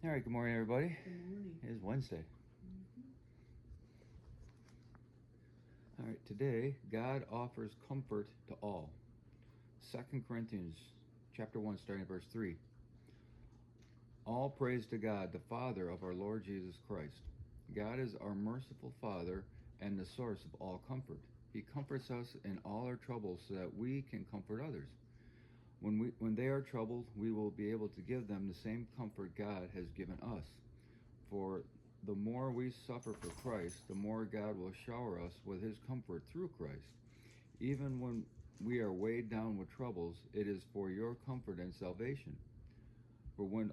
All right, good morning, everybody. Good morning. It is Wednesday. All right, today, God offers comfort to all. 2 Corinthians chapter 1, starting at verse 3. All praise to God, the Father of our Lord Jesus Christ. God is our merciful Father and the source of all comfort. He comforts us in all our troubles so that we can comfort others. When they are troubled, we will be able to give them the same comfort God has given us. For the more we suffer for Christ, the more God will shower us with his comfort through Christ. Even when we are weighed down with troubles, it is for your comfort and salvation. For when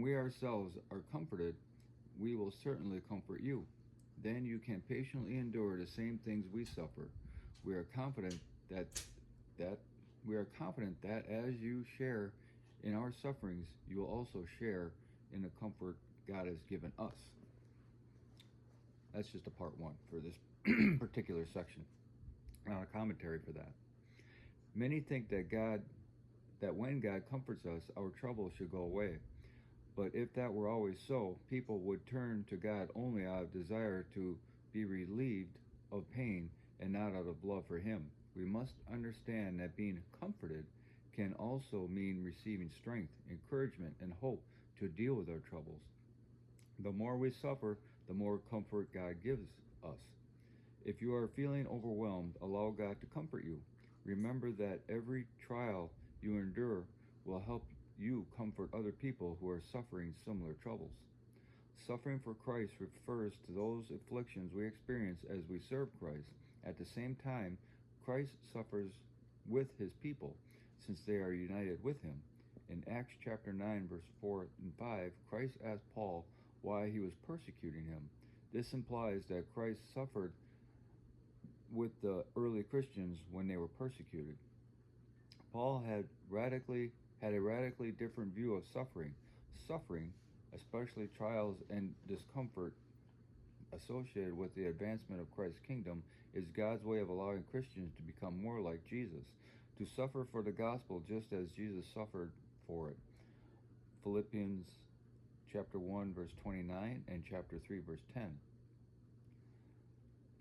we ourselves are comforted, we will certainly comfort you. Then you can patiently endure the same things we suffer. We are confident that as you share in our sufferings, you will also share in the comfort God has given us. That's just a part one for this particular section. Not a commentary for that. Many think that when God comforts us, our troubles should go away. But if that were always so, people would turn to God only out of desire to be relieved of pain and not out of love for him. We must understand that being comforted can also mean receiving strength, encouragement, and hope to deal with our troubles. The more we suffer, the more comfort God gives us. If you are feeling overwhelmed, allow God to comfort you. Remember that every trial you endure will help you comfort other people who are suffering similar troubles. Suffering for Christ refers to those afflictions we experience as we serve Christ. At the same time, Christ suffers with his people, since they are united with him. In Acts chapter 9, verse 4 and 5, Christ asked Paul why he was persecuting him. This implies that Christ suffered with the early Christians when they were persecuted. Paul had a radically different view of suffering. Suffering, especially trials and discomfort associated with the advancement of Christ's kingdom, is God's way of allowing Christians to become more like Jesus, to suffer for the gospel just as Jesus suffered for it. Philippians chapter 1 verse 29 and chapter 3 verse 10.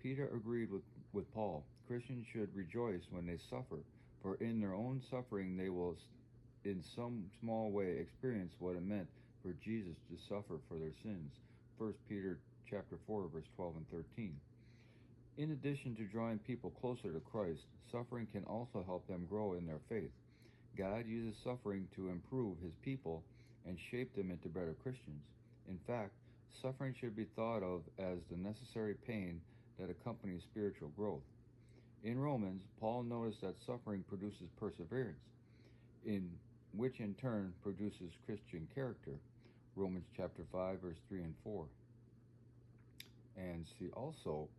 Peter agreed with Paul. Christians should rejoice when they suffer, for in their own suffering they will in some small way experience what it meant for Jesus to suffer for their sins. 1 Peter chapter 4 verse 12 and 13. In addition to drawing people closer to Christ, suffering can also help them grow in their faith. God uses suffering to improve his people and shape them into better Christians. In fact, suffering should be thought of as the necessary pain that accompanies spiritual growth. In Romans, Paul noticed that suffering produces perseverance, which in turn produces Christian character. Romans chapter 5 verse 3 and 4. And see also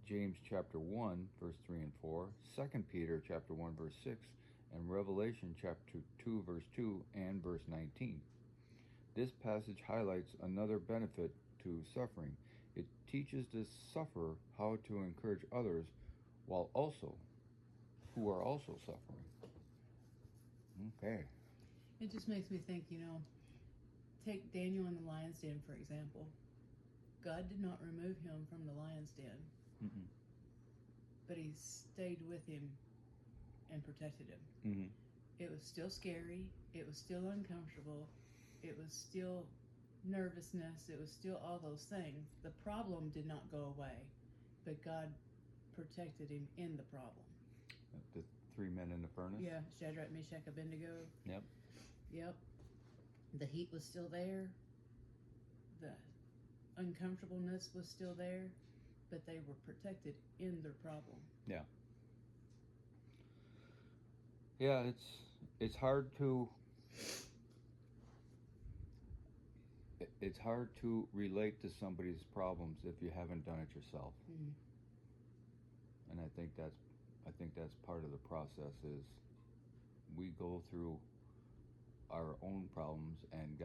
James chapter 1 verse 3 and 4, 2 Peter chapter 1 verse 6, and Revelation chapter 2 verse 2 and verse 19. This passage highlights another benefit to suffering. It teaches the sufferer how to encourage others who are also suffering. Okay. It just makes me think, take Daniel in the lion's den, for example. God did not remove him from the lion's den, but he stayed with him and protected him. It was still scary. It was still uncomfortable. It was still nervousness. It was still all those things. The problem did not go away, but God protected him in the problem. The three men in the furnace? Yeah, Shadrach, Meshach, Abednego. Yep. The heat was still there. The uncomfortableness was still there, but they were protected in their problem. Yeah. Yeah, it's hard to relate to somebody's problems if you haven't done it yourself. And I think that's part of the process is we go through our own problems and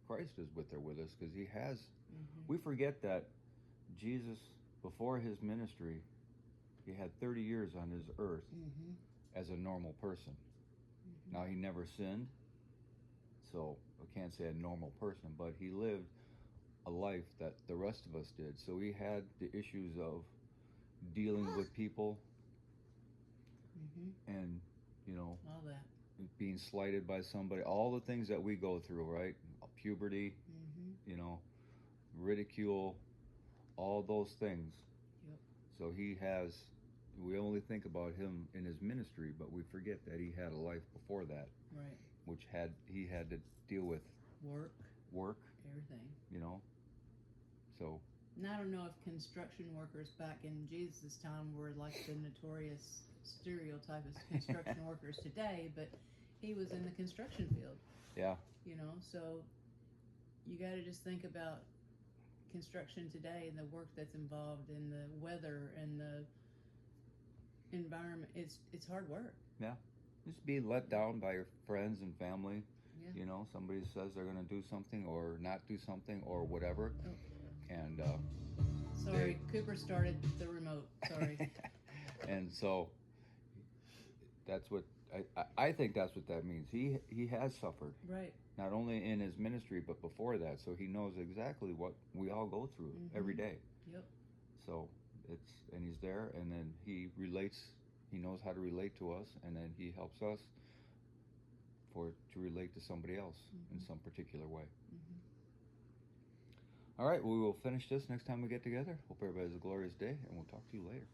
Christ is with us because he has. We forget that Jesus, before his ministry, he had 30 years on this earth as a normal person. Now he never sinned, so I can't say a normal person, but he lived a life that the rest of us did. So he had the issues of dealing with people and, you know, all that, being slighted by somebody, all the things that we go through, right? Puberty, you know, ridicule, all those things. Yep. So we only think about him in his ministry, but we forget that he had a life before that, right? Which he had to deal with work, everything. You know, so. And I don't know if construction workers back in Jesus' time were like the notorious stereotype of construction workers today, but he was in the construction field. Yeah. You know, so you got to just think about construction today and the work that's involved in the weather and the environment. It's hard work. Yeah. Just being let down by your friends and family. Yeah. You know, somebody says they're going to do something or not do something or whatever. Oh. And sorry, Cooper started the remote. Sorry. And so that's what I think that's what that means. He has suffered. Right. Not only in his ministry but before that, so he knows exactly what we all go through every day. Yep. So and he's there, and then he relates. He knows how to relate to us, and then he helps us to relate to somebody else in some particular way. All right, we will finish this next time we get together. Hope everybody has a glorious day, and we'll talk to you later.